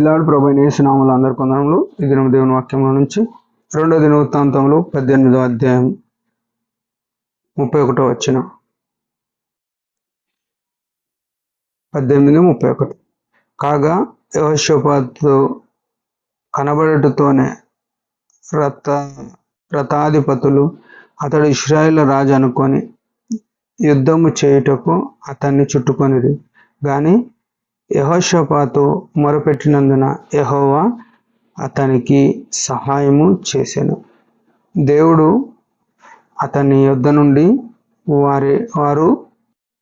ప్రైజ్లార్డ్ ప్రభు అయిన యేసు నామములో అందరి కొందరములు. ఈ దినం దేవుని వాక్యంలో నుంచి 2వ దినవృత్తాంతములు 18వ అధ్యాయం 31వ వచనం. 18:31. కాగా యెహోషాపాతు కనబడుటతోనే రథాధిపతులు అతడు ఇశ్రాయేలు రాజు అనుకొని యుద్ధము చేయుటకు అతన్ని చుట్టుకొనిరి. గాని యెహోషాపాతు మొరపెట్టినందున యెహోవా అతనికి సహాయము చేసెను. దేవుడు అతని యొద్ద నుండి వారు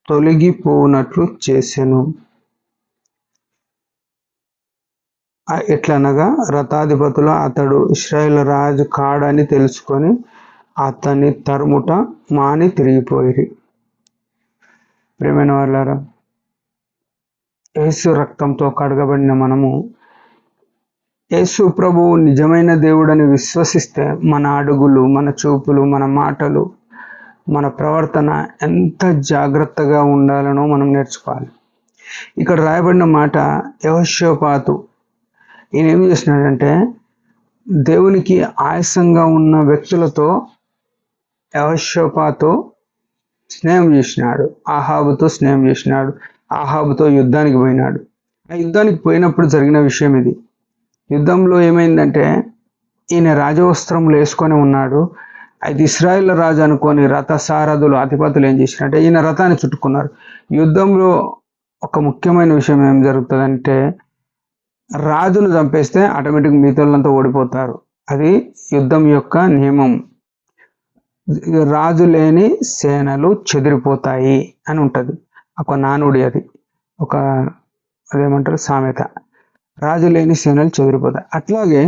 తొలగిపోనట్లు చేసెను. ఎట్లనగా రథాధిపతులు అతడు ఇశ్రాయేలు రాజు కాడని తెలుసుకొని అతన్ని తరుముట మాని తిరిగిపోయిరి. ప్రియమైన వాళ్ళారా, యేసు రక్తంతో కడగబడిన మనము యేసు ప్రభువు నిజమైన దేవుడని విశ్వసిస్తే మన అడుగులు, మన చూపులు, మన మాటలు, మన ప్రవర్తన ఎంత జాగ్రత్తగా ఉండాలనో మనం నేర్చుకోవాలి. ఇక్కడ రాయబడిన మాట, యెహోషాపాతు ఈయన ఏం చేసినాడంటే దేవునికి ఆయాసంగా ఉన్న వ్యక్తులతో యెహోషాపాతు స్నేహం చేసినాడు. ఆహాబుతో స్నేహం చేసినాడు. ఆహాబుతో యుద్ధానికి పోయినాడు. ఆ యుద్ధానికి పోయినప్పుడు జరిగిన విషయం ఇది. యుద్ధంలో ఏమైందంటే ఈయన రాజవస్త్రములు వేసుకొని ఉన్నాడు. అయితే ఇశ్రాయేలు రాజు అనుకొని రథ సారథులు అధిపతులు ఏం చేసినారంటే ఈయన రథాన్ని చుట్టుకున్నారు. యుద్ధంలో ఒక ముఖ్యమైన విషయం ఏం జరుగుతుందంటే రాజును చంపేస్తే ఆటోమేటిక్ మిగతాళ్ళంతా ఓడిపోతారు. అది యుద్ధం యొక్క నియమం. రాజు లేని సేనలు చెదిరిపోతాయి అని ఉంటుంది. ఒక నానుడి, అది ఒక అదేమంటారు సామెత. రాజు లేని సేనలు చెదిరిపోతాయి. అట్లాగే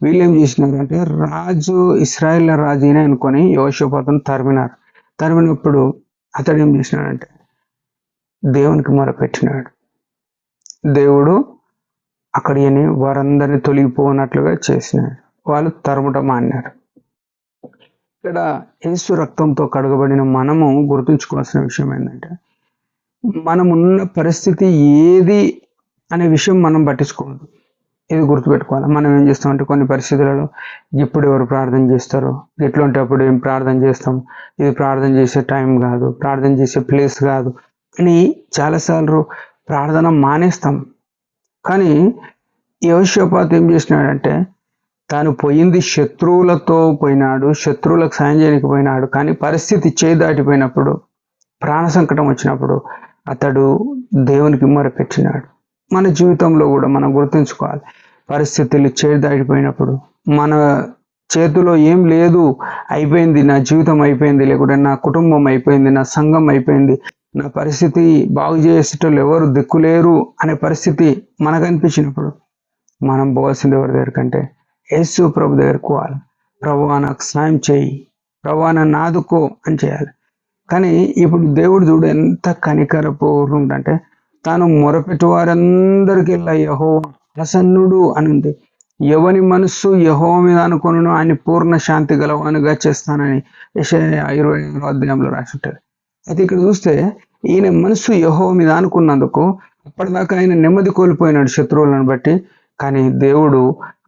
వీళ్ళు ఏం చేసినారంటే రాజు ఇశ్రాయేల్ రాజునే అనుకొని యెహోషాపాతును తరిమినారు. తరిమినప్పుడు అతడు ఏం చేసినాడంటే దేవునికి మొరపెట్టినాడు. దేవుడు అక్కడిని వారందరినీ తొలగిపోనట్లుగా చేసినాడు. వాళ్ళు తరుముట మాన్నారు. ఇక్కడ యేసు రక్తంతో కడగబడిన మనము గుర్తుంచుకోవాల్సిన విషయం ఏంటంటే మనమున్న పరిస్థితి ఏది అనే విషయం మనం పట్టించుకోవద్దు. ఇది గుర్తుపెట్టుకోవాలి. మనం ఏం చేస్తామంటే కొన్ని పరిస్థితులలో ఎప్పుడు ఎవరు ప్రార్థన చేస్తారో, ఎట్లాంటి అప్పుడు ఏం ప్రార్థన చేస్తాం, ఇది ప్రార్థన చేసే టైం కాదు, ప్రార్థన చేసే ప్లేస్ కాదు అని చాలాసార్లు ప్రార్థన మానేస్తాం. కానీ యెహోషాపాతు ఏం చేసినాడంటే తాను పోయింది శత్రువులతో పోయినాడు, శత్రువులకు సాయం చేయడానికి పోయినాడు. కానీ పరిస్థితి చేయి దాటిపోయినప్పుడు, ప్రాణ సంకటం వచ్చినప్పుడు అతడు దేవునికి మొరపెట్టినాడు. మన జీవితంలో కూడా మనం గుర్తుంచుకోవాలి. పరిస్థితులు చేయి దాటిపోయినప్పుడు, మన చేతిలో ఏం లేదు, అయిపోయింది, నా జీవితం అయిపోయింది, లేకుంటే నా కుటుంబం అయిపోయింది, నా సంఘం అయిపోయింది, నా పరిస్థితి బాగు చేసేటోళ్ళు ఎవరు దిక్కులేరు అనే పరిస్థితి మనకు అనిపించినప్పుడు మనం పోవాల్సింది ఎవరి దగ్గరకంటే యేసు ప్రభు దగ్గరకు పోవాలి. ప్రభువా నాకు సాయం చేయి, ప్రభువా నన్ను ఆదుకో అని చేయాలి. కానీ ఇప్పుడు దేవుడు చూడు ఎంత కనికరపూర్ణుడంటే తాను మొరపెట్టు వారందరికీ యెహోవా ప్రసన్నుడు అని ఉంది. ఎవని మనస్సు యెహోవా మీద అనుకొనునో ఆయన పూర్ణ శాంతి గలవానుగా చేస్తానని యెషయా 26వ అధ్యాయంలో రాసి ఉంటారు. అయితే ఇక్కడ చూస్తే ఈయన మనస్సు యెహోవా మీద అనుకున్నందుకు అప్పటిదాకా ఆయన నెమ్మది కోల్పోయినాడు శత్రువులను బట్టి. కానీ దేవుడు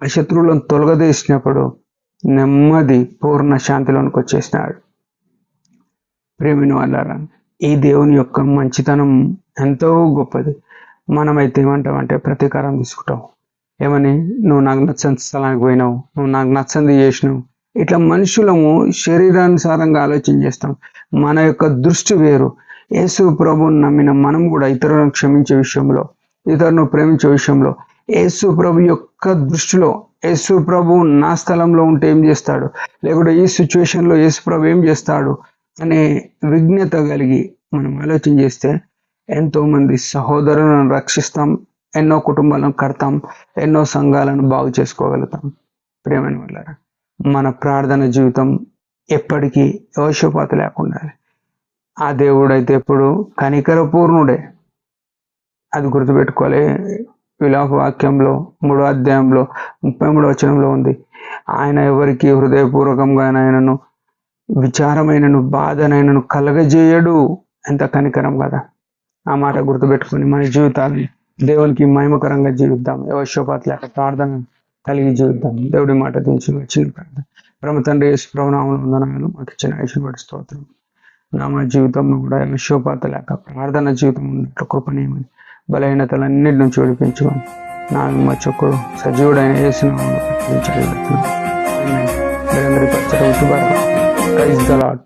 ఆ శత్రువులను తొలగదీసినప్పుడు నెమ్మది పూర్ణ శాంతిలోనికి వచ్చేసినాడు. ప్రియమైన వాళ్ళారా, ఈ దేవుని యొక్క మంచితనం ఎంతో గొప్పది. మనమైతే ఏమంటామంటే ప్రతీకారం తీసుకుంటాం. ఏమని, నువ్వు నాకు నచ్చని స్థలానికి పోయినావు, నువ్వు నాకు నచ్చంది చేసినావు. ఇట్లా మనుషులము శరీరానుసారంగా ఆలోచన చేస్తాం. మన యొక్క దృష్టి వేరు. యేసు ప్రభువుని నమ్మిన మనం కూడా ఇతరులను క్షమించే విషయంలో, ఇతరులను ప్రేమించే విషయంలో యేసు ప్రభు యొక్క దృష్టిలో యేసు ప్రభు నా స్థలంలో ఉంటే ఏం చేస్తాడు, లేకుంటే ఈ సిచ్యువేషన్లో యేసు ప్రభు ఏం చేస్తాడు అనే విజ్ఞత కలిగి మనం ఆలోచన చేస్తే ఎంతో మంది సహోదరులను రక్షిస్తాం, ఎన్నో కుటుంబాలను కడతాం, ఎన్నో సంఘాలను బాగు చేసుకోగలుగుతాం. ప్రియమైన వాళ్ళారా, మన ప్రార్థన జీవితం ఎప్పటికీ యెహోషాపాతు లేకుండా ఆ దేవుడు అయితే ఎప్పుడు కనికరపూర్ణుడే. అది గుర్తుపెట్టుకోవాలి. విలాప వాక్యంలో 3వ అధ్యాయంలో 33వ వచనంలో ఉంది, ఆయన ఎవరికి హృదయపూర్వకంగా ఆయనను విచారమైనను బాధనైనను కలగజేయడు. ఎంత కనికరం కదా. ఆ మాట గుర్తుపెట్టుకొని మన జీవితాన్ని దేవునికి మహిమకరంగా జీవిద్దాం. యెహోషాపాతు లేక ప్రార్థన కలిగి జీవిద్దాం. దేవుడి మాట దించి వచ్చిన ప్రార్థన. పరమ తండ్రి యేసు ప్రభువు నామములో వందనాలు. మాకు ఇచ్చిన ఆయుష్ను బట్టి స్తోత్రం. మా జీవితంలో కూడా యెహోషాపాతు లేక ప్రార్థన జీవితం ఉన్నట్లు కృపణీయమని బలహీనతలన్నిటి నుంచి విడిపించుకొని నా మచ్చొక్కడు సజీవుడైన యేసు నామములో ప్రార్థించి అడుగుతున్నాను. మీరందరి పరిచయం శుభాకాంక్షలు. Praise the lord.